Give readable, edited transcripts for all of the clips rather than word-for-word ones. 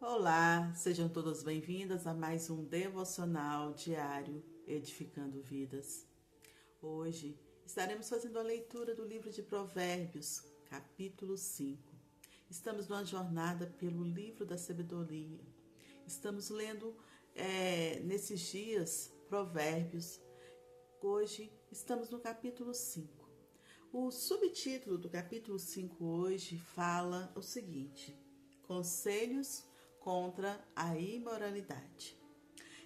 Olá, sejam todas bem-vindas a mais um devocional diário Edificando Vidas. Hoje estaremos fazendo a leitura do livro de Provérbios, capítulo 5. Estamos numa jornada pelo livro da sabedoria. Estamos lendo nesses dias Provérbios. Hoje estamos no capítulo 5. O subtítulo do capítulo 5 hoje fala o seguinte: Conselhos contra a imoralidade.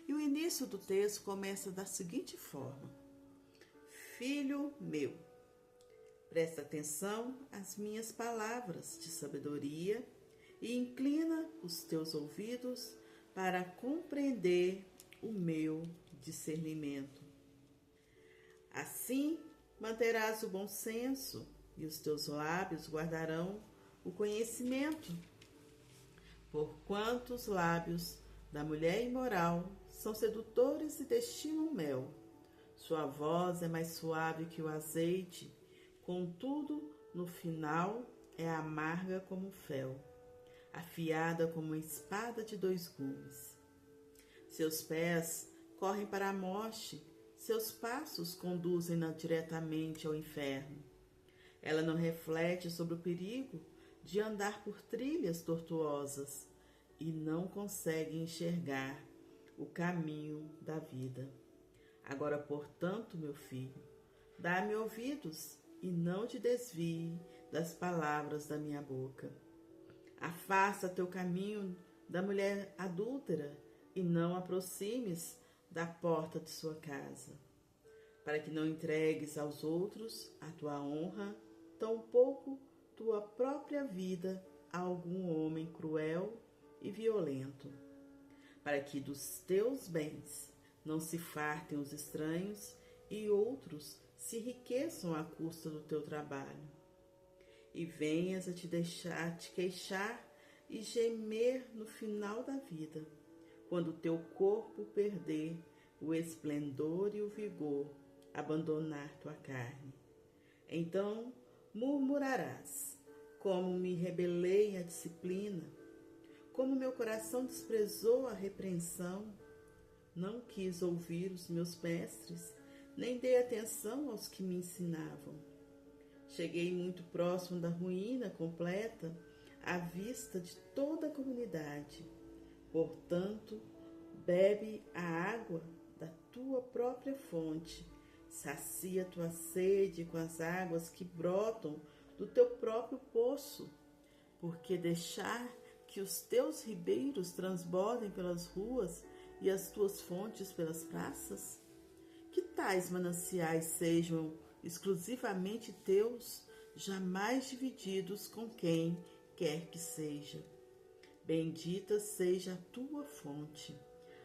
E o início do texto começa da seguinte forma: Filho meu, presta atenção às minhas palavras de sabedoria e inclina os teus ouvidos para compreender o meu discernimento. Assim manterás o bom senso e os teus lábios guardarão o conhecimento. Porquanto os lábios da mulher imoral são sedutores e destinam mel. Sua voz é mais suave que o azeite, contudo, no final é amarga como o fel, afiada como uma espada de dois gumes. Seus pés correm para a morte, seus passos conduzem-na diretamente ao inferno. Ela não reflete sobre o perigo de andar por trilhas tortuosas e não consegue enxergar o caminho da vida. Agora, portanto, meu filho, dá-me ouvidos e não te desvie das palavras da minha boca. Afasta teu caminho da mulher adúltera e não aproximes da porta de sua casa, para que não entregues aos outros a tua honra, tampouco tua própria vida a algum homem cruel e violento, para que dos teus bens não se fartem os estranhos e outros se enriqueçam à custa do teu trabalho. E venhas a te queixar e gemer no final da vida, quando o teu corpo perder o esplendor e o vigor, abandonar tua carne. Então murmurarás: como me rebelei à disciplina, como meu coração desprezou a repreensão. Não quis ouvir os meus mestres, nem dei atenção aos que me ensinavam. Cheguei muito próximo da ruína completa, à vista de toda a comunidade. Portanto, bebe a água da tua própria fonte, sacia tua sede com as águas que brotam do teu próprio poço, porque deixar que os teus ribeiros transbordem pelas ruas e as tuas fontes pelas praças? Que tais mananciais sejam exclusivamente teus, jamais divididos com quem quer que seja. Bendita seja a tua fonte.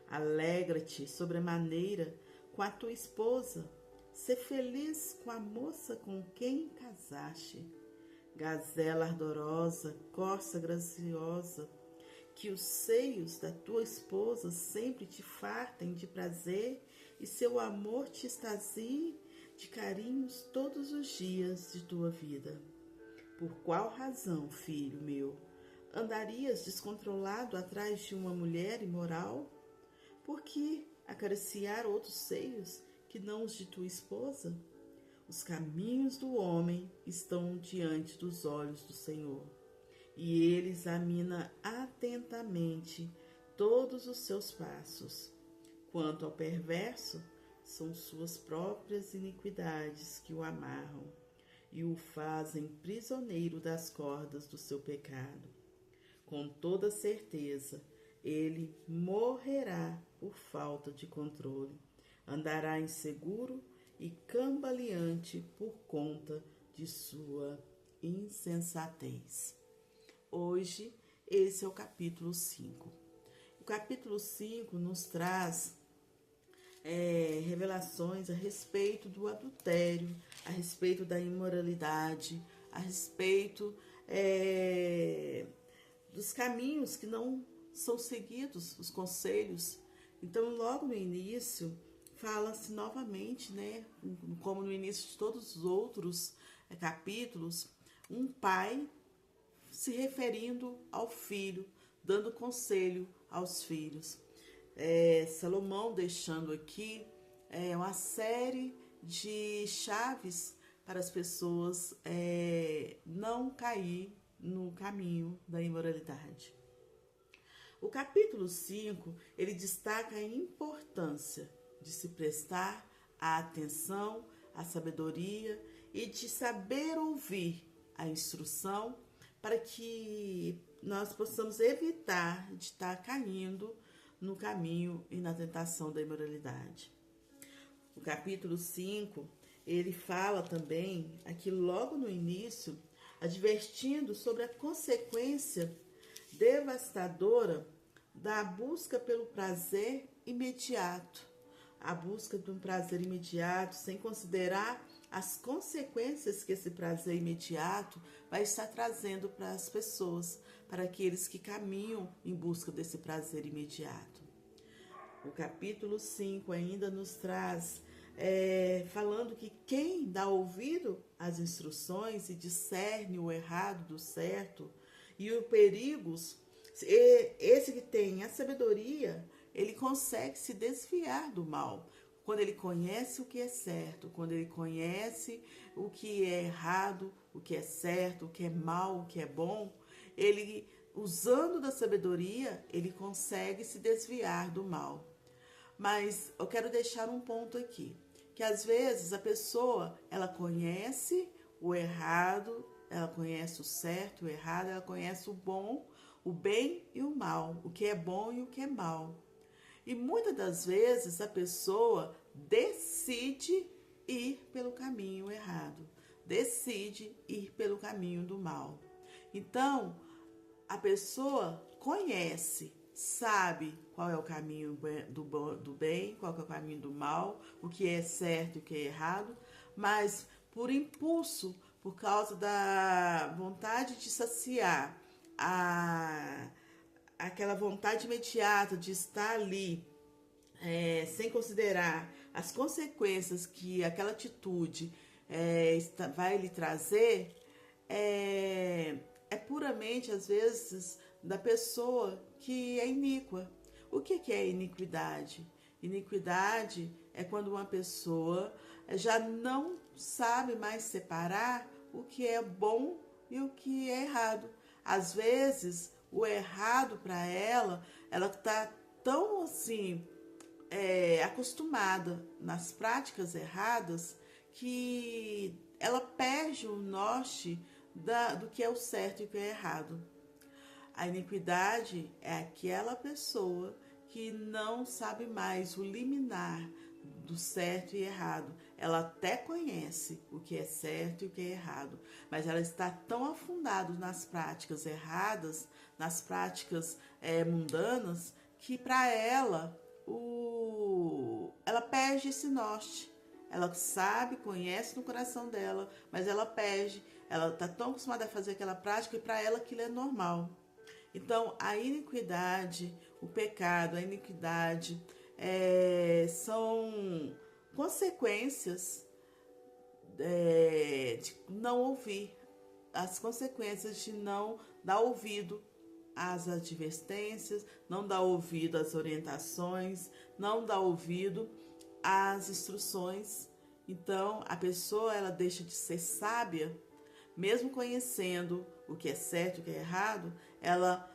Alegra-te sobremaneira com a tua esposa. Sê feliz com a moça com quem casaste. Gazela ardorosa, corça graciosa, que os seios da tua esposa sempre te fartem de prazer e seu amor te extasie de carinhos todos os dias de tua vida. Por qual razão, filho meu, andarias descontrolado atrás de uma mulher imoral? Por que acariciar outros seios que não os de tua esposa? Os caminhos do homem estão diante dos olhos do Senhor, e ele examina atentamente todos os seus passos. Quanto ao perverso, são suas próprias iniquidades que o amarram e o fazem prisioneiro das cordas do seu pecado. Com toda certeza, ele morrerá por falta de controle, andará inseguro e cambaleante por conta de sua insensatez. Hoje, esse é o capítulo 5. O capítulo 5 nos traz revelações a respeito do adultério, a respeito da imoralidade, a respeito dos caminhos que não são seguidos, os conselhos. Então, logo no início, fala-se novamente, né, como no início de todos os outros capítulos, um pai se referindo ao filho, dando conselho aos filhos. Salomão deixando aqui uma série de chaves para as pessoas não cair no caminho da imoralidade. O capítulo 5, ele destaca a importância de se prestar a atenção, a sabedoria e de saber ouvir a instrução para que nós possamos evitar de estar caindo no caminho e na tentação da imoralidade. O capítulo 5, ele fala também, aqui logo no início, advertindo sobre a consequência devastadora da busca pelo prazer imediato. A busca de um prazer imediato, sem considerar as consequências que esse prazer imediato vai estar trazendo para as pessoas, para aqueles que caminham em busca desse prazer imediato. O capítulo 5 ainda nos traz, falando que quem dá ouvido às instruções e discerne o errado do certo e os perigos, esse que tem a sabedoria, ele consegue se desviar do mal. Quando ele conhece o que é certo, quando ele conhece o que é errado, o que é certo, o que é mal, o que é bom, ele, usando da sabedoria, ele consegue se desviar do mal. Mas eu quero deixar um ponto aqui, que às vezes a pessoa, ela conhece o errado, ela conhece o certo, o errado, ela conhece o bom, o bem e o mal, o que é bom e o que é mal. E muitas das vezes a pessoa decide ir pelo caminho errado, decide ir pelo caminho do mal. Então, a pessoa conhece, sabe qual é o caminho do bem, qual é o caminho do mal, o que é certo e o que é errado, mas por impulso, por causa da vontade de saciar aquela vontade imediata de estar ali, sem considerar as consequências que aquela atitude vai lhe trazer, é puramente, às vezes, da pessoa que é iníqua. O que é iniquidade? Iniquidade é quando uma pessoa já não sabe mais separar o que é bom e o que é errado. Às vezes, o errado para ela está tão assim acostumada nas práticas erradas que ela perde o norte do que é o certo e o que é errado. A iniquidade é aquela pessoa que não sabe mais o liminar do certo e errado. Ela até conhece o que é certo e o que é errado, mas ela está tão afundada nas práticas erradas, nas práticas mundanas, que para ela ela perde esse norte. Ela sabe, conhece no coração dela, mas ela perde. Ela está tão acostumada a fazer aquela prática e para ela aquilo é normal. Então, a iniquidade, o pecado, a iniquidade são consequências de não ouvir, as consequências de não dar ouvido às advertências, não dar ouvido às orientações, não dar ouvido às instruções. Então, a pessoa ela deixa de ser sábia, mesmo conhecendo o que é certo e o que é errado, ela,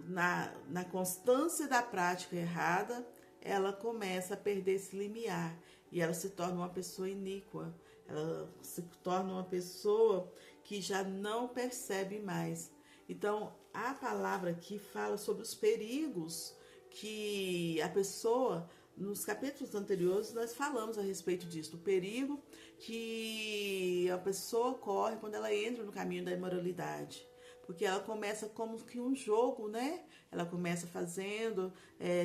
na constância da prática errada, ela começa a perder esse limiar e ela se torna uma pessoa iníqua, ela se torna uma pessoa que já não percebe mais. Então, a palavra aqui fala sobre os perigos que a pessoa, nos capítulos anteriores, nós falamos a respeito disso, o perigo que a pessoa corre quando ela entra no caminho da imoralidade. Porque ela começa como que um jogo, né? Ela começa fazendo,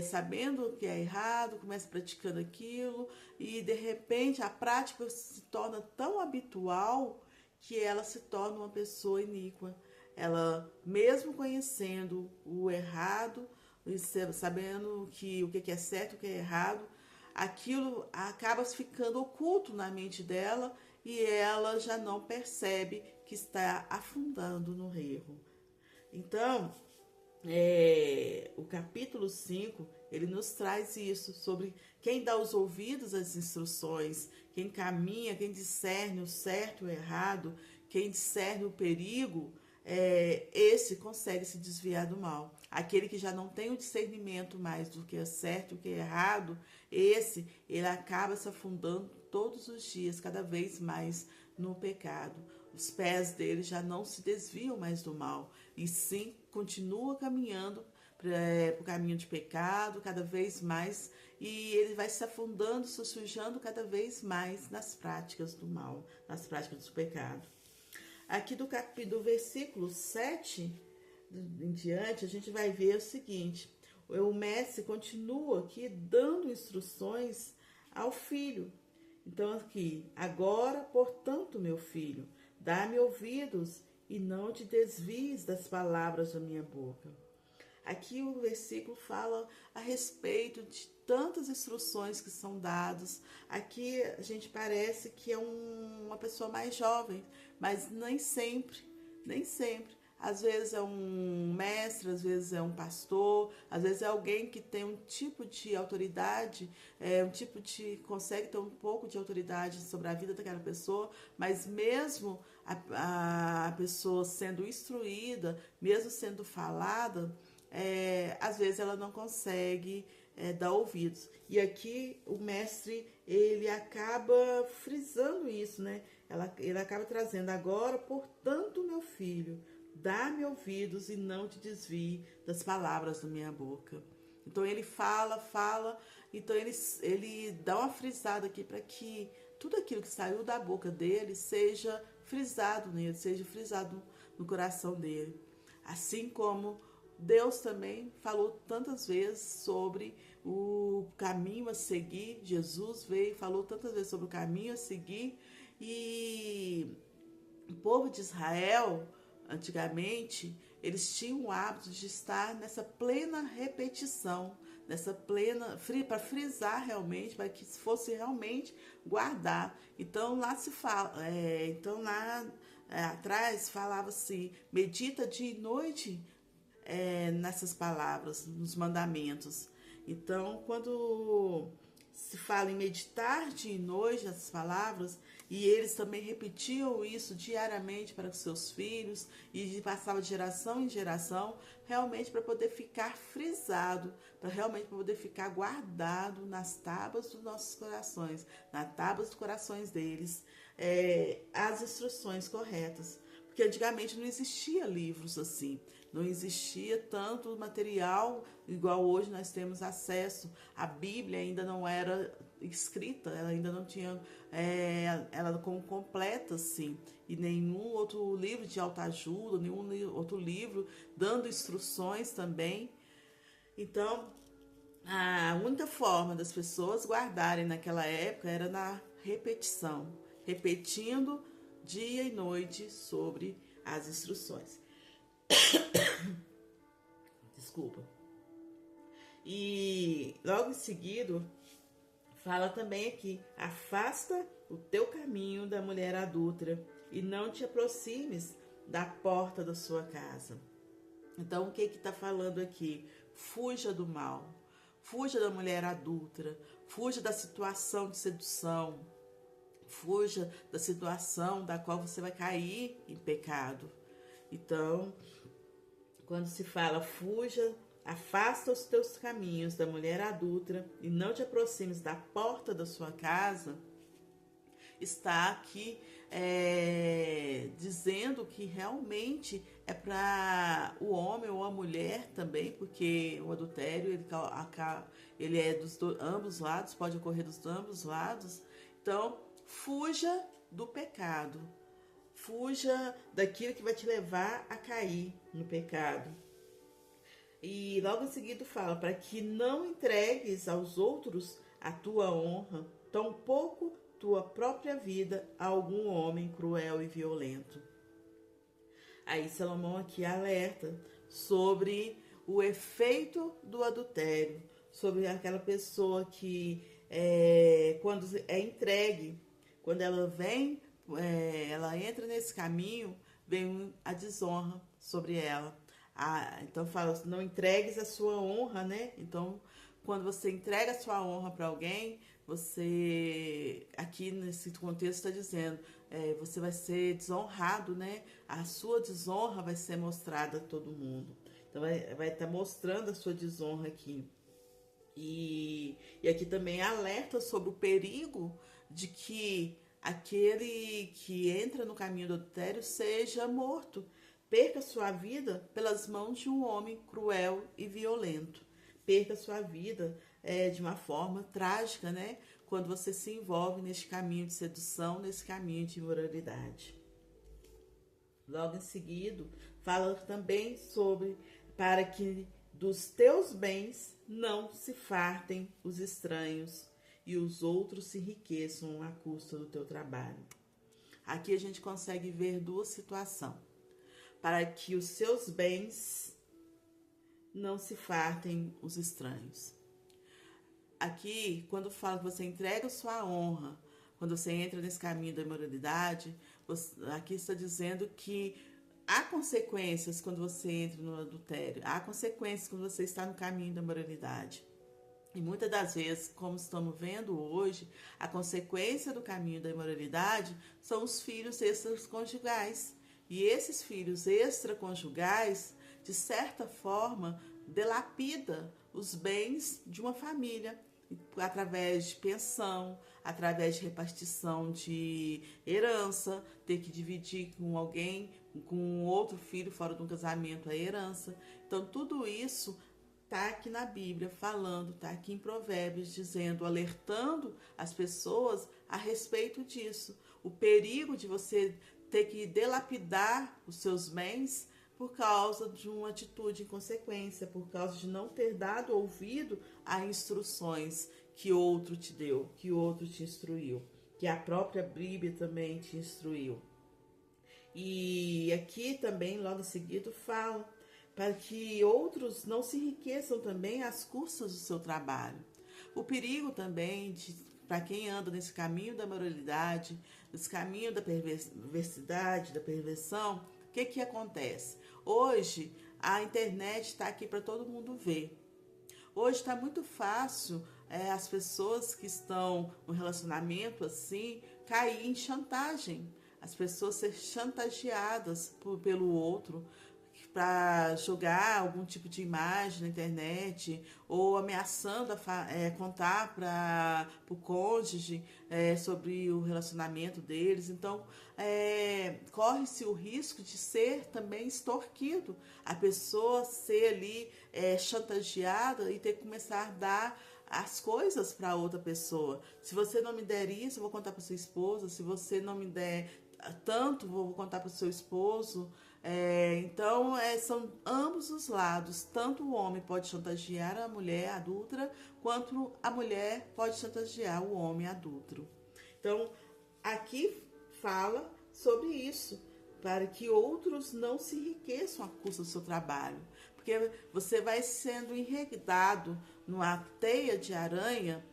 sabendo o que é errado, começa praticando aquilo, e de repente a prática se torna tão habitual que ela se torna uma pessoa iníqua. Ela, mesmo conhecendo o errado, sabendo que o que é certo e o que é errado, aquilo acaba ficando oculto na mente dela e ela já não percebe que está afundando no erro. Então, o capítulo 5, ele nos traz isso, sobre quem dá os ouvidos às instruções, quem caminha, quem discerne o certo e o errado, quem discerne o perigo, esse consegue se desviar do mal. Aquele que já não tem o discernimento mais do que é certo e o que é errado, ele acaba se afundando todos os dias, cada vez mais no pecado. Os pés dele já não se desviam mais do mal, e sim continua caminhando para o caminho de pecado cada vez mais, e ele vai se afundando, se sujando cada vez mais nas práticas do mal, nas práticas do pecado. Aqui do versículo 7 em diante, a gente vai ver o seguinte: o mestre continua aqui dando instruções ao filho. Então aqui, agora, portanto, meu filho, dá-me ouvidos e não te desvies das palavras da minha boca. Aqui o versículo fala a respeito de tantas instruções que são dadas. Aqui a gente parece que é uma pessoa mais jovem, mas nem sempre, nem sempre. Às vezes é um mestre, às vezes é um pastor, às vezes é alguém que tem um tipo de autoridade, consegue ter um pouco de autoridade sobre a vida daquela pessoa, mas mesmo a pessoa sendo instruída, mesmo sendo falada, às vezes ela não consegue dar ouvidos. E aqui o mestre, ele acaba frisando isso, né? Ele acaba trazendo: agora, portanto, meu filho, dá-me ouvidos e não te desvie das palavras da minha boca. Então ele fala, então ele dá uma frisada aqui para que tudo aquilo que saiu da boca dele seja frisado nele, seja frisado no coração dele. Assim como Deus também falou tantas vezes sobre o caminho a seguir. Jesus veio e falou tantas vezes sobre o caminho a seguir. E o povo de Israel, antigamente, eles tinham o hábito de estar nessa plena repetição, para frisar realmente, para que fosse realmente guardar. Então lá se fala, atrás falava-se: medita dia e noite nessas palavras, nos mandamentos. Então, quando se fala em meditar dia e noite nessas palavras, e eles também repetiam isso diariamente para os seus filhos, e passava de geração em geração, realmente para poder ficar frisado, para realmente poder ficar guardado nas tábuas dos nossos corações, nas tábuas dos corações deles, as instruções corretas. Porque antigamente não existia livros assim, não existia tanto material igual hoje nós temos acesso. A Bíblia ainda não era escrita, ela ainda não tinha ela como completa assim, e nenhum outro livro de autoajuda, nenhum outro livro dando instruções também. Então, a única forma das pessoas guardarem naquela época era na repetição, repetindo dia e noite sobre as instruções. Desculpa. E logo em seguida fala também aqui: afasta o teu caminho da mulher adúltera e não te aproximes da porta da sua casa. Então o que está falando aqui? Fuja do mal, fuja da mulher adúltera, fuja da situação de sedução, fuja da situação da qual você vai cair em pecado. Então, quando se fala fuja, afasta os teus caminhos da mulher adúltera e não te aproximes da porta da sua casa, está aqui dizendo que realmente é para o homem ou a mulher também, porque o adultério ele é dos ambos lados, pode ocorrer dos ambos lados. Então, fuja do pecado. Fuja daquilo que vai te levar a cair no pecado. E logo em seguida fala: para que não entregues aos outros a tua honra, tampouco tua própria vida a algum homem cruel e violento. Aí Salomão aqui alerta sobre o efeito do adultério, sobre aquela pessoa que quando é entregue, quando ela vem, ela entra nesse caminho, vem a desonra sobre ela. Então fala, não entregues a sua honra, né? Então, quando você entrega a sua honra para alguém, você, aqui nesse contexto está dizendo, você vai ser desonrado, né? A sua desonra vai ser mostrada a todo mundo. Então vai estar mostrando a sua desonra aqui. E aqui também alerta sobre o perigo de que aquele que entra no caminho do adultério seja morto, perca sua vida pelas mãos de um homem cruel e violento. Perca sua vida de uma forma trágica, né? Quando você se envolve nesse caminho de sedução, nesse caminho de imoralidade. Logo em seguida, fala também sobre para que dos teus bens não se fartem os estranhos e os outros se enriqueçam à custa do teu trabalho. Aqui a gente consegue ver duas situações. Para que os seus bens não se fartem os estranhos. Aqui, quando fala que você entrega a sua honra, quando você entra nesse caminho da imoralidade, aqui está dizendo que há consequências quando você entra no adultério, há consequências quando você está no caminho da moralidade. E muitas das vezes, como estamos vendo hoje, a consequência do caminho da imoralidade são os filhos extraconjugais. E esses filhos extraconjugais, de certa forma, dilapida os bens de uma família, através de pensão, através de repartição de herança, ter que dividir com alguém, com outro filho fora de um casamento a herança. Então, tudo isso está aqui na Bíblia falando, está aqui em Provérbios dizendo, alertando as pessoas a respeito disso. O perigo de você ter que dilapidar os seus bens por causa de uma atitude inconsequência, por causa de não ter dado ouvido a instruções que outro te deu, que outro te instruiu, que a própria Bíblia também te instruiu. E aqui também, logo em seguida, fala para que outros não se enriqueçam também às custas do seu trabalho. O perigo também para quem anda nesse caminho da moralidade, nesse caminho da perversidade, da perversão, o que acontece? Hoje, a internet está aqui para todo mundo ver. Hoje está muito fácil as pessoas que estão no relacionamento assim, cair em chantagem. As pessoas serem chantageadas pelo outro para jogar algum tipo de imagem na internet ou ameaçando contar para o cônjuge sobre o relacionamento deles. Então, corre-se o risco de ser também extorquido, a pessoa ser ali chantageada e ter que começar a dar as coisas para outra pessoa. Se você não me der isso, eu vou contar para sua esposa. Se você não me der tanto, vou contar para o seu esposo. Então, são ambos os lados. Tanto o homem pode chantagear a mulher adúltera, quanto a mulher pode chantagear o homem adúltero. Então, aqui fala sobre isso, para que outros não se enriqueçam à custa do seu trabalho. Porque você vai sendo enredado numa teia de aranha.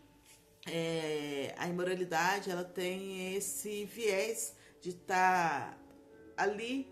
A imoralidade, ela tem esse viés de estar ali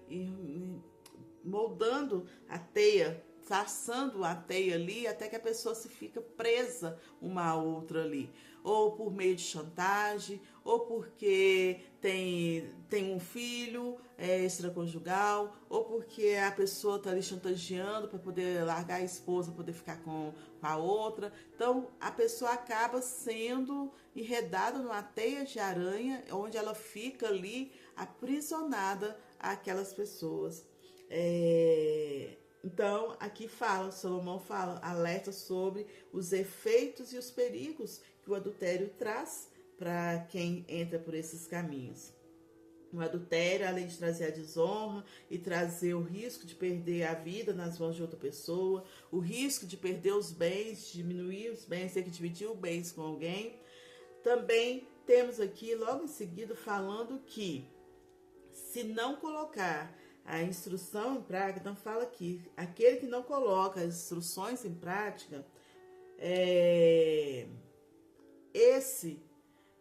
moldando a teia, traçando a teia ali, até que a pessoa se fica presa uma à outra ali. Ou por meio de chantagem, ou porque tem um filho extraconjugal, ou porque a pessoa está ali chantageando para poder largar a esposa, poder ficar com a outra. Então, a pessoa acaba sendo enredada numa teia de aranha, onde ela fica ali aprisionada àquelas pessoas. Então, aqui Salomão fala, alerta sobre os efeitos e os perigos que o adultério traz para quem entra por esses caminhos. O adultério, além de trazer a desonra e trazer o risco de perder a vida nas mãos de outra pessoa, o risco de perder os bens, diminuir os bens, ter que dividir os bens com alguém, também temos aqui, logo em seguida, falando que se não colocar a instrução em prática, então fala aqui, aquele que não coloca as instruções em prática, esse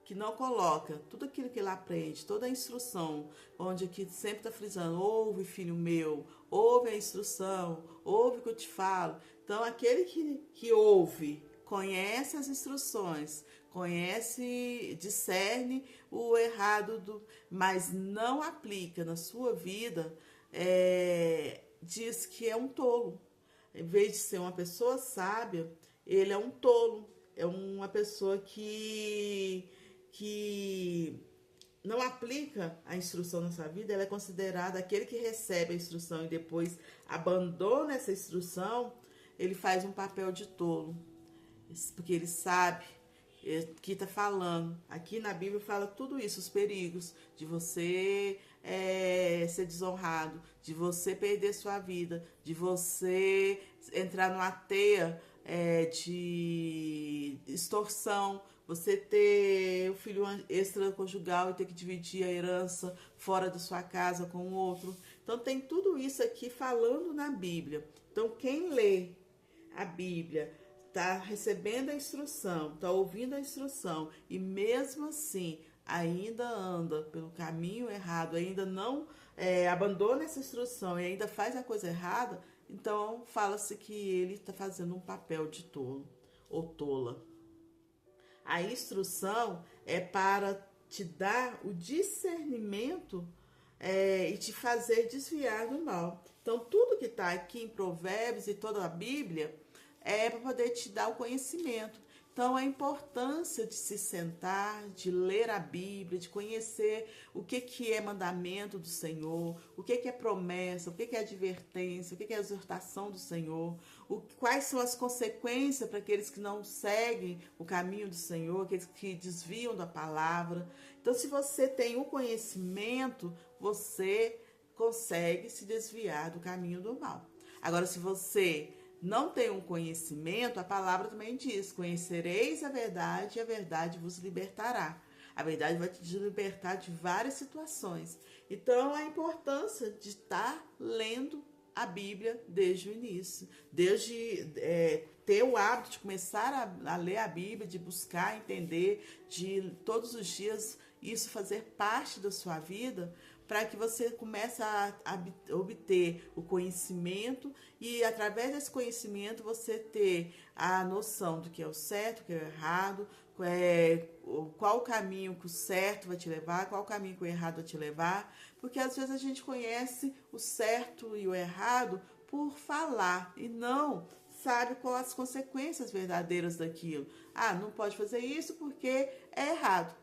que não coloca tudo aquilo que ele aprende, toda a instrução, onde aqui sempre está frisando, ouve, filho meu, ouve a instrução, ouve o que eu te falo. Então, aquele que ouve, conhece as instruções, conhece, discerne o errado, mas não aplica na sua vida, diz que é um tolo. Em vez de ser uma pessoa sábia, ele é um tolo, é uma pessoa que não aplica a instrução na sua vida. Ela é considerada aquele que recebe a instrução e depois abandona essa instrução, ele faz um papel de tolo, porque ele sabe que está falando. Aqui na Bíblia fala tudo isso, os perigos de você ser desonrado, de você perder sua vida, de você entrar numa teia de extorsão, você ter o filho extraconjugal e ter que dividir a herança fora da sua casa com o outro. Então tem tudo isso aqui falando na Bíblia. Então quem lê a Bíblia, está recebendo a instrução, está ouvindo a instrução e mesmo assim ainda anda pelo caminho errado, ainda não abandona essa instrução e ainda faz a coisa errada, então fala-se que ele está fazendo um papel de tolo ou tola. A instrução é para te dar o discernimento e te fazer desviar do mal. Então tudo que está aqui em Provérbios e toda a Bíblia é para poder te dar o conhecimento. Então, a importância de se sentar, de ler a Bíblia, de conhecer o que é mandamento do Senhor, o que é promessa, o que é advertência, o que é exortação do Senhor, quais são as consequências para aqueles que não seguem o caminho do Senhor, aqueles que desviam da palavra. Então, se você tem o conhecimento, você consegue se desviar do caminho do mal. Agora, se você não tem um conhecimento, a palavra também diz: conhecereis a verdade e a verdade vos libertará. A verdade vai te libertar de várias situações. Então, a importância de estar lendo a Bíblia desde o início, desde ter o hábito de começar a ler a Bíblia, de buscar entender, de todos os dias isso fazer parte da sua vida, para que você comece a obter o conhecimento e, através desse conhecimento, você ter a noção do que é o certo, do que é o errado, qual o caminho que o certo vai te levar, qual o caminho que o errado vai te levar, porque às vezes a gente conhece o certo e o errado por falar e não sabe quais as consequências verdadeiras daquilo. Ah, não pode fazer isso porque é errado.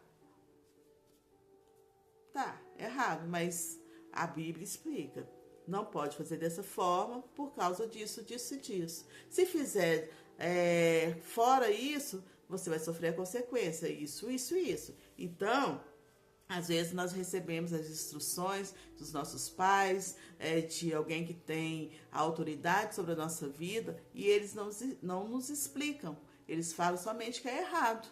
Tá, errado, mas a Bíblia explica. Não pode fazer dessa forma por causa disso, disso e disso. Se fizer fora isso, você vai sofrer a consequência, isso, isso e isso. Então, às vezes nós recebemos as instruções dos nossos pais, de alguém que tem a autoridade sobre a nossa vida, e eles não nos explicam. Eles falam somente que é errado.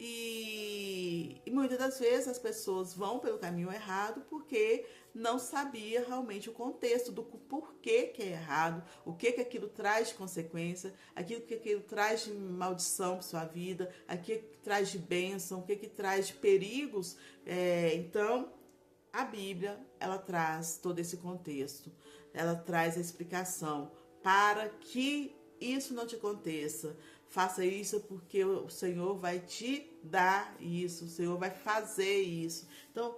E muitas das vezes as pessoas vão pelo caminho errado porque não sabia realmente o contexto do porquê que é errado, o que aquilo traz de consequência, aquilo que aquilo traz de maldição para sua vida, aquilo que traz de bênção, o que traz de perigos. Então, a Bíblia, ela traz todo esse contexto, ela traz a explicação para que isso não te aconteça. Faça isso porque o Senhor vai te dar isso, o Senhor vai fazer isso. Então,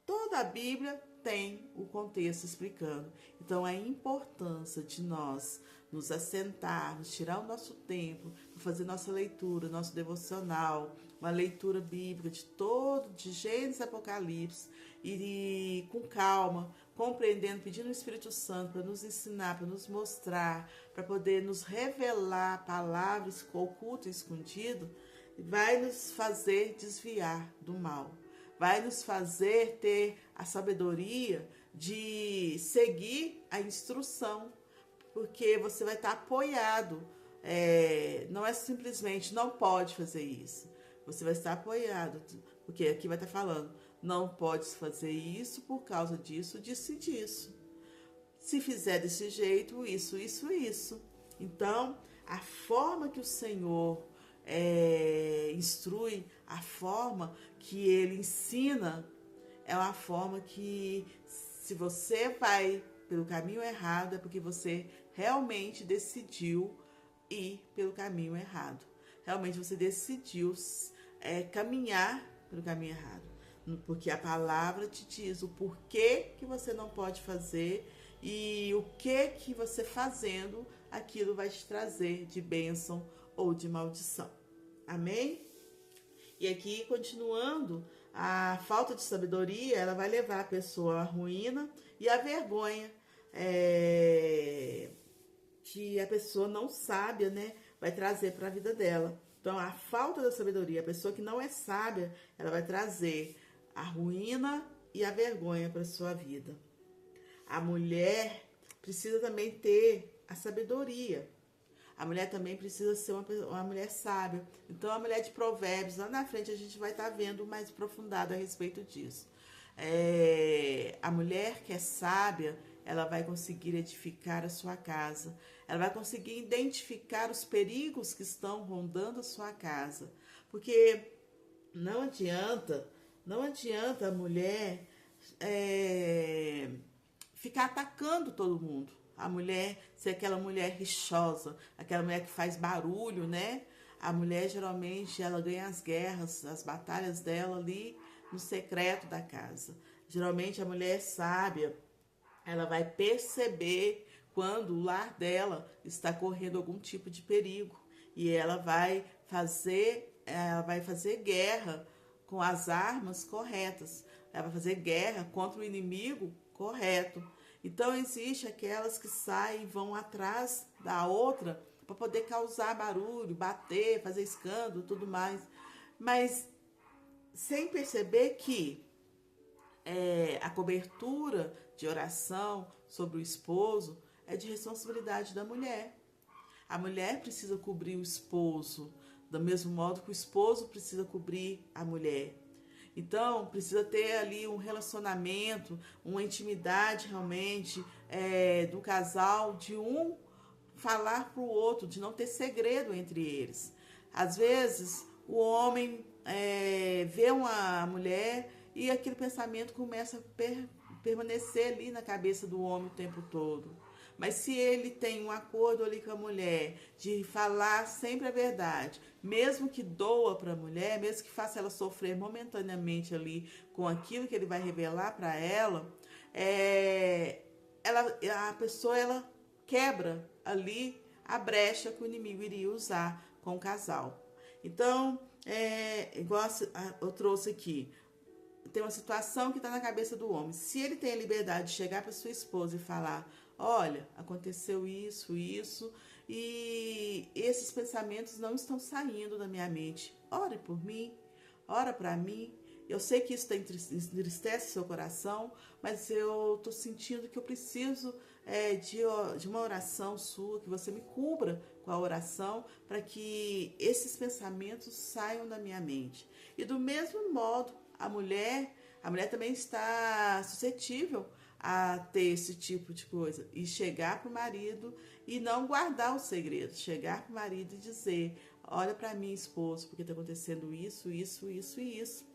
toda a Bíblia tem o contexto explicando. Então, a importância de nós nos assentarmos, tirar o nosso tempo, fazer nossa leitura, nosso devocional, uma leitura bíblica de Gênesis e Apocalipse, e com calma, compreendendo, pedindo o Espírito Santo para nos ensinar, para nos mostrar, para poder nos revelar palavras ocultas e escondidas, vai nos fazer desviar do mal, vai nos fazer ter a sabedoria de seguir a instrução, porque você vai estar apoiado, não é simplesmente não pode fazer isso, você vai estar apoiado, porque aqui vai estar falando, não pode fazer isso por causa disso, disso e disso. Se fizer desse jeito, isso, isso e isso. Então, a forma que o Senhor instrui, a forma que ele ensina é uma forma que, se você vai pelo caminho errado, é porque você realmente decidiu ir pelo caminho errado. Realmente você decidiu caminhar pelo caminho errado. Porque a palavra te diz o porquê que você não pode fazer e o que você fazendo, aquilo vai te trazer de bênção ou de maldição. Amém? E aqui, continuando, a falta de sabedoria, ela vai levar a pessoa à ruína e à vergonha, que a pessoa não sábia, né, vai trazer para a vida dela. Então, a falta da sabedoria, a pessoa que não é sábia, ela vai trazer a ruína e a vergonha para a sua vida. A mulher precisa também ter a sabedoria. A mulher também precisa ser uma mulher sábia. Então, a mulher de Provérbios, lá na frente a gente vai estar vendo mais aprofundado a respeito disso. A mulher que é sábia, ela vai conseguir edificar a sua casa. Ela vai conseguir identificar os perigos que estão rondando a sua casa. Porque não adianta a mulher ficar atacando todo mundo. A mulher ser aquela mulher rixosa, aquela mulher que faz barulho, né? A mulher, geralmente, ela ganha as guerras, as batalhas dela ali no secreto da casa. Geralmente, a mulher sábia, ela vai perceber quando o lar dela está correndo algum tipo de perigo. E ela vai fazer guerra com as armas corretas. Ela vai fazer guerra contra o inimigo correto. Então, existe aquelas que saem e vão atrás da outra para poder causar barulho, bater, fazer escândalo, tudo mais. Mas sem perceber que a cobertura de oração sobre o esposo é de responsabilidade da mulher. A mulher precisa cobrir o esposo, do mesmo modo que o esposo precisa cobrir a mulher. Então, precisa ter ali um relacionamento, uma intimidade realmente do casal, de um falar para o outro, de não ter segredo entre eles. Às vezes, o homem vê uma mulher e aquele pensamento começa a permanecer ali na cabeça do homem o tempo todo. Mas se ele tem um acordo ali com a mulher de falar sempre a verdade, mesmo que doa para a mulher, mesmo que faça ela sofrer momentaneamente ali com aquilo que ele vai revelar para ela, a pessoa ela quebra ali a brecha que o inimigo iria usar com o casal. Então, igual eu trouxe aqui, tem uma situação que está na cabeça do homem. Se ele tem a liberdade de chegar para sua esposa e falar: olha, aconteceu isso, e esses pensamentos não estão saindo da minha mente. Ore por mim, ora para mim. Eu sei que isso entristece seu coração, mas eu estou sentindo que eu preciso de uma oração sua, que você me cubra com a oração, para que esses pensamentos saiam da minha mente. E do mesmo modo, a mulher também está suscetível a ter esse tipo de coisa. E chegar para o marido e não guardar o segredo. Chegar para o marido e dizer: olha para mim, esposo, porque está acontecendo isso, isso, isso e isso.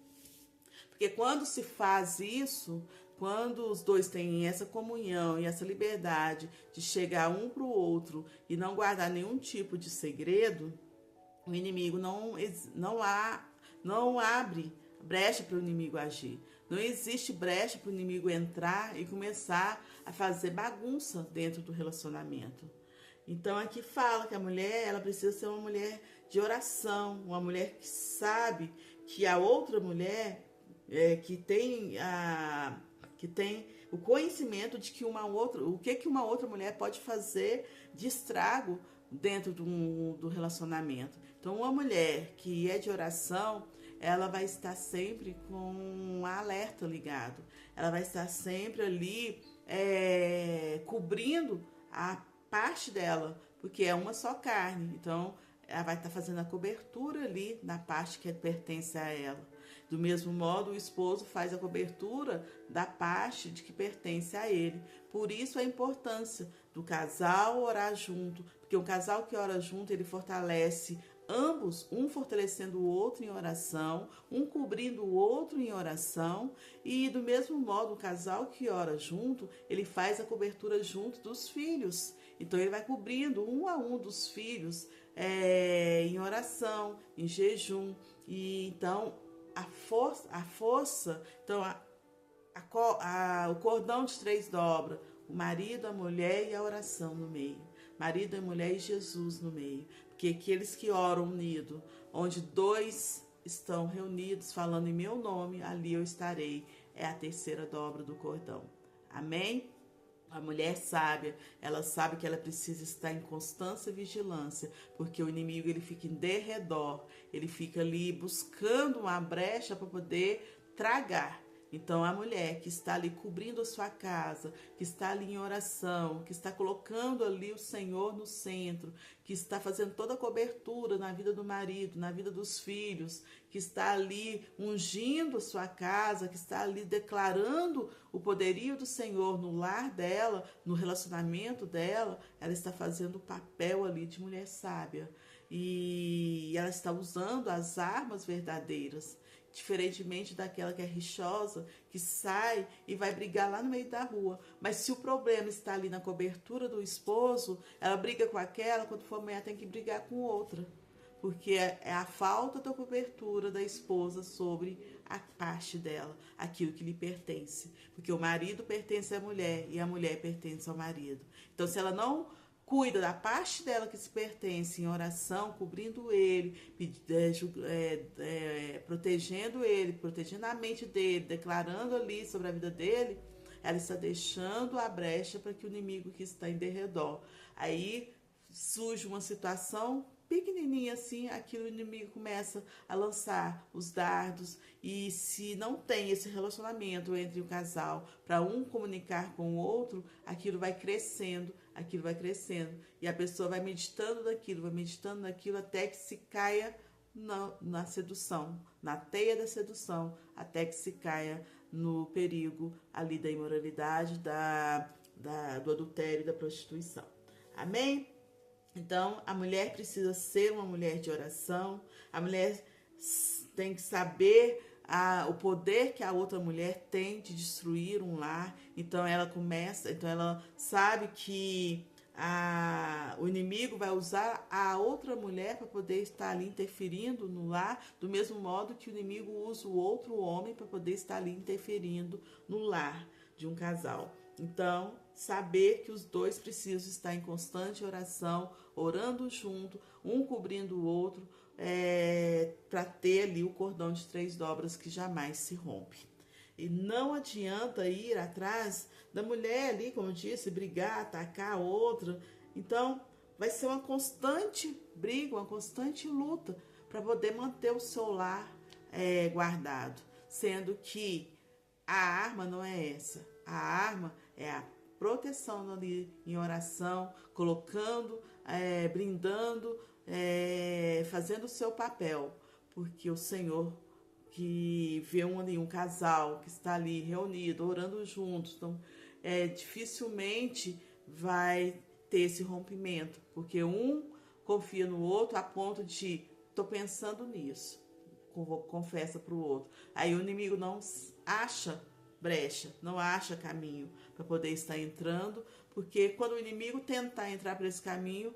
Porque quando se faz isso, quando os dois têm essa comunhão e essa liberdade de chegar um para o outro e não guardar nenhum tipo de segredo, o inimigo não abre brecha para o inimigo agir. Não existe brecha para o inimigo entrar e começar a fazer bagunça dentro do relacionamento. Então aqui fala que a mulher, ela precisa ser uma mulher de oração, uma mulher que sabe que a outra mulher que tem o conhecimento de que o que uma outra mulher pode fazer de estrago dentro do relacionamento. Então, uma mulher que é de oração, ela vai estar sempre com um alerta ligado. Ela vai estar sempre ali cobrindo a parte dela, porque é uma só carne. Então, ela vai estar fazendo a cobertura ali na parte que pertence a ela. Do mesmo modo, o esposo faz a cobertura da parte de que pertence a ele. Por isso a importância do casal orar junto, porque um casal que ora junto, ele fortalece ambos, um fortalecendo o outro em oração, um cobrindo o outro em oração, e do mesmo modo o casal que ora junto, ele faz a cobertura junto dos filhos. Então ele vai cobrindo um a um dos filhos em oração, em jejum, e então a força, então o cordão de 3 dobras, o marido, a mulher e a oração no meio. Marido, a mulher e Jesus no meio. Porque aqueles que oram unido, onde 2 estão reunidos falando em meu nome, ali eu estarei. É a 3ª dobra do cordão. Amém? A mulher sábia, ela sabe que ela precisa estar em constância e vigilância, porque o inimigo ele fica em derredor, ele fica ali buscando uma brecha para poder tragar. Então a mulher que está ali cobrindo a sua casa, que está ali em oração, que está colocando ali o Senhor no centro, que está fazendo toda a cobertura na vida do marido, na vida dos filhos, que está ali ungindo a sua casa, que está ali declarando o poderio do Senhor no lar dela, no relacionamento dela, ela está fazendo o papel ali de mulher sábia. E ela está usando as armas verdadeiras, diferentemente daquela que é rixosa, que sai e vai brigar lá no meio da rua. Mas se o problema está ali na cobertura do esposo, ela briga com aquela, quando for amanhã tem que brigar com outra. Porque é a falta da cobertura da esposa sobre a parte dela, aquilo que lhe pertence. Porque o marido pertence à mulher e a mulher pertence ao marido. Então, se ela não cuida da parte dela que se pertence em oração, cobrindo ele, protegendo ele, protegendo a mente dele, declarando ali sobre a vida dele, ela está deixando a brecha para que o inimigo que está em derredor. Aí surge uma situação pequenininha assim, aquilo o inimigo começa a lançar os dardos, e se não tem esse relacionamento entre o casal para um comunicar com o outro, aquilo vai crescendo, e a pessoa vai meditando naquilo até que se caia na sedução, na teia da sedução, até que se caia no perigo ali da imoralidade, do adultério e da prostituição. Amém? Então, a mulher precisa ser uma mulher de oração, a mulher tem que saber o poder que a outra mulher tem de destruir um lar. Então ela sabe que o inimigo vai usar a outra mulher para poder estar ali interferindo no lar, do mesmo modo que o inimigo usa o outro homem para poder estar ali interferindo no lar de um casal. Então, saber que os dois precisam estar em constante oração, orando junto, um cobrindo o outro, para ter ali o cordão de 3 dobras que jamais se rompe. E não adianta ir atrás da mulher ali, como eu disse, brigar, atacar a outra. Então, vai ser uma constante briga, uma constante luta para poder manter o seu lar guardado. Sendo que a arma não é essa. A arma é a proteção ali em oração, colocando, brindando, fazendo o seu papel. Porque o Senhor que vê um casal que está ali reunido, orando juntos, então dificilmente vai ter esse rompimento, porque um confia no outro a ponto de tô pensando nisso, confessa para o outro. Aí o inimigo não acha brecha, não acha caminho para poder estar entrando, porque quando o inimigo tentar entrar por esse caminho,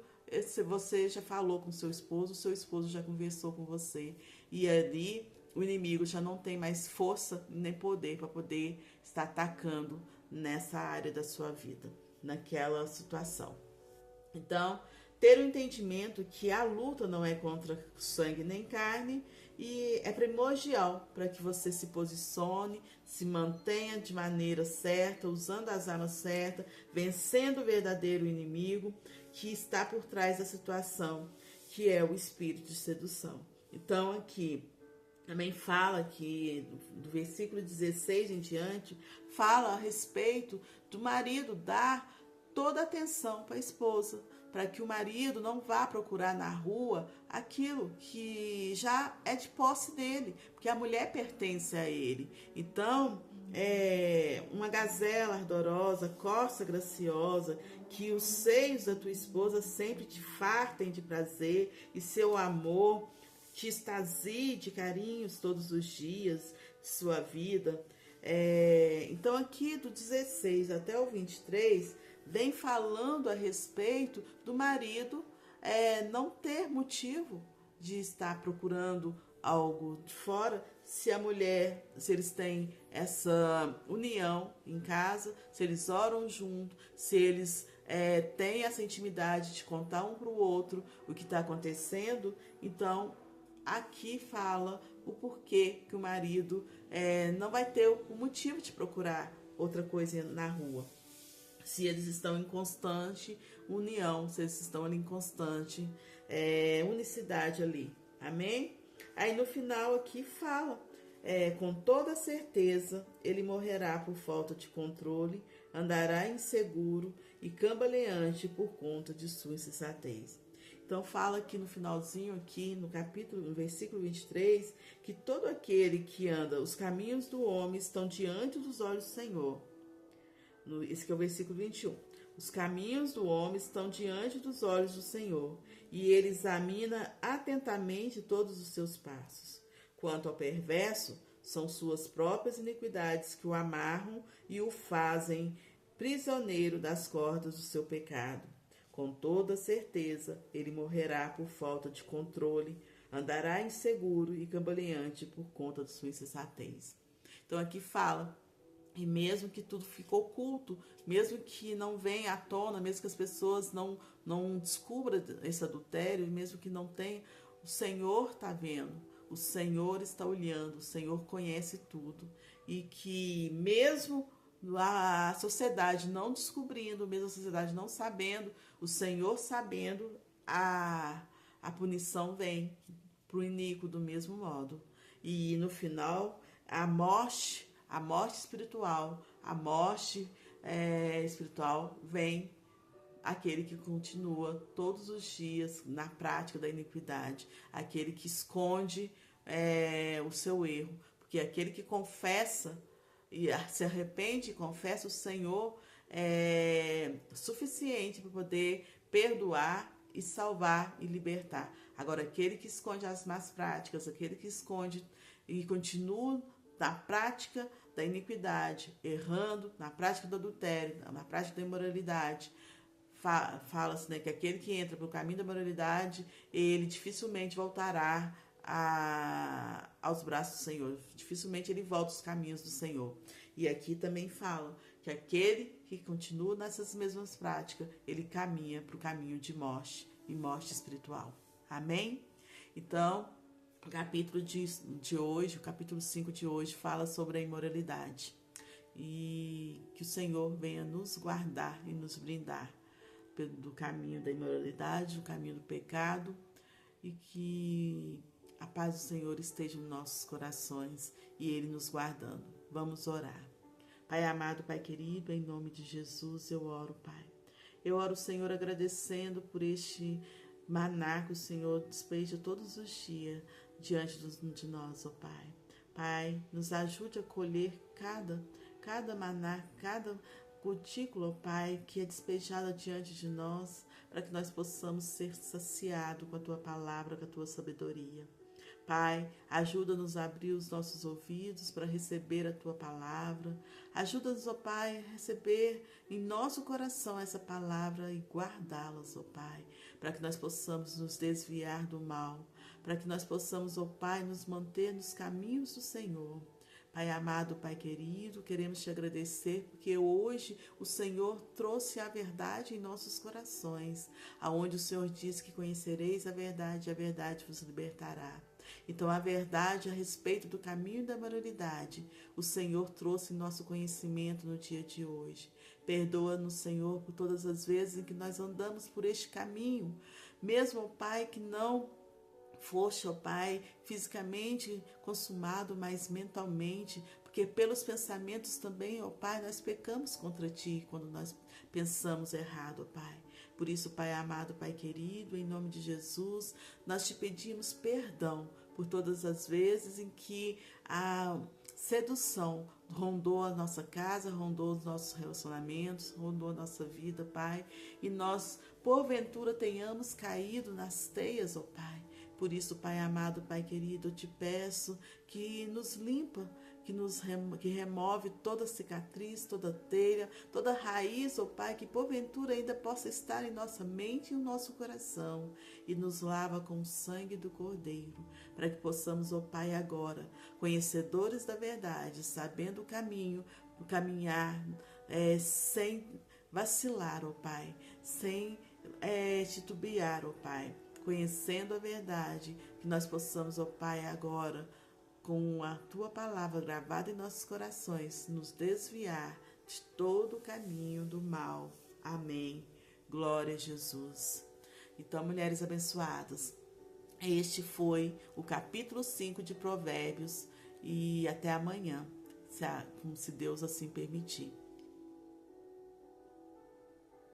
você já falou com seu esposo já conversou com você, e ali o inimigo já não tem mais força nem poder para poder estar atacando nessa área da sua vida, naquela situação. Então, ter o entendimento que a luta não é contra sangue nem carne, e é primordial para que você se posicione, se mantenha de maneira certa, usando as armas certas, vencendo o verdadeiro inimigo que está por trás da situação, que é o espírito de sedução. Então, aqui também fala que, do versículo 16 em diante, fala a respeito do marido dar toda a atenção para a esposa, para que o marido não vá procurar na rua aquilo que já é de posse dele, porque a mulher pertence a ele. Então, uma gazela ardorosa, corça graciosa, que os seios da tua esposa sempre te fartem de prazer e seu amor te extasie de carinhos todos os dias de sua vida. Então aqui do 16 até o 23 vem falando a respeito do marido não ter motivo de estar procurando algo de fora, se a mulher, se eles têm essa união em casa, se eles oram junto, se eles têm essa intimidade de contar um para o outro o que está acontecendo. Então aqui fala o porquê que o marido não vai ter o motivo de procurar outra coisa na rua. Se eles estão em constante união, se eles estão ali em constante unicidade ali. Amém? Aí no final aqui fala, com toda certeza ele morrerá por falta de controle, andará inseguro e cambaleante por conta de sua insensatez. Então fala aqui no finalzinho, aqui no capítulo, no versículo 23, que todo aquele que anda os caminhos do homem estão diante dos olhos do Senhor. Esse que é o versículo 21. Os caminhos do homem estão diante dos olhos do Senhor, e ele examina atentamente todos os seus passos. Quanto ao perverso, são suas próprias iniquidades que o amarram e o fazem prisioneiro das cordas do seu pecado. Com toda certeza, ele morrerá por falta de controle, andará inseguro e cambaleante por conta de sua insensatez. Então aqui fala, e mesmo que tudo ficou oculto, mesmo que não venha à tona, mesmo que as pessoas não descubram esse adultério, mesmo que não tenha, o Senhor está vendo, o Senhor está olhando, o Senhor conhece tudo. E que mesmo a sociedade não descobrindo, mesmo a sociedade não sabendo, o Senhor sabendo, a punição vem para o iníquo do mesmo modo. E no final, a morte espiritual, vem aquele que continua todos os dias na prática da iniquidade, aquele que esconde o seu erro, porque aquele que confessa e se arrepende e confessa, o Senhor é suficiente para poder perdoar e salvar e libertar. Agora, aquele que esconde as más práticas, aquele que esconde e continua na prática da iniquidade, errando, na prática do adultério, na prática da imoralidade, fala-se, né, que aquele que entra pelo caminho da moralidade, ele dificilmente voltará aos braços do Senhor, dificilmente ele volta aos caminhos do Senhor. E aqui também fala que aquele que continua nessas mesmas práticas, ele caminha para o caminho de morte e morte espiritual. Amém? Então, o capítulo de hoje, o capítulo 5 de hoje, fala sobre a imoralidade. E que o Senhor venha nos guardar e nos blindar do caminho da imoralidade, do caminho do pecado, e que a paz do Senhor esteja nos nossos corações e Ele nos guardando. Vamos orar. Pai amado, Pai querido, em nome de Jesus eu oro, Pai. Eu oro, Senhor, agradecendo por este maná que o Senhor despeja todos os dias diante de nós, ó Pai. Pai, nos ajude a colher cada maná, cada gotícula, ó Pai, que é despejada diante de nós, para que nós possamos ser saciados com a Tua palavra, com a Tua sabedoria. Pai, ajuda-nos a abrir os nossos ouvidos para receber a Tua palavra. Ajuda-nos, ó Pai, a receber em nosso coração essa palavra e guardá-las, ó Pai, para que nós possamos nos desviar do mal, para que nós possamos, ó Pai, nos manter nos caminhos do Senhor. Pai amado, Pai querido, queremos te agradecer porque hoje o Senhor trouxe a verdade em nossos corações, aonde o Senhor diz que conhecereis a verdade e a verdade vos libertará. Então, a verdade a respeito do caminho da moralidade, o Senhor trouxe em nosso conhecimento no dia de hoje. Perdoa-nos, Senhor, por todas as vezes em que nós andamos por este caminho, mesmo, ó Pai, que não foste, ó Pai, fisicamente consumado, mas mentalmente, porque pelos pensamentos também, ó Pai, nós pecamos contra Ti quando nós pensamos errado, ó Pai. Por isso, Pai amado, Pai querido, em nome de Jesus, nós te pedimos perdão por todas as vezes em que a sedução rondou a nossa casa, rondou os nossos relacionamentos, rondou a nossa vida, Pai. E nós, porventura, tenhamos caído nas teias, ó Pai. Por isso, Pai amado, Pai querido, eu te peço que nos limpa, que remove toda cicatriz, toda telha, toda raiz, ó Pai, que porventura ainda possa estar em nossa mente e no nosso coração, e nos lava com o sangue do Cordeiro, para que possamos, ó Pai, agora, conhecedores da verdade, sabendo o caminho, caminhar sem vacilar, ó Pai, sem titubear, ó Pai, conhecendo a verdade, que nós possamos, ó Pai, agora, com a Tua palavra gravada em nossos corações, nos desviar de todo o caminho do mal. Amém. Glória a Jesus. Então, mulheres abençoadas, este foi o capítulo 5 de Provérbios, e até amanhã, se Deus assim permitir.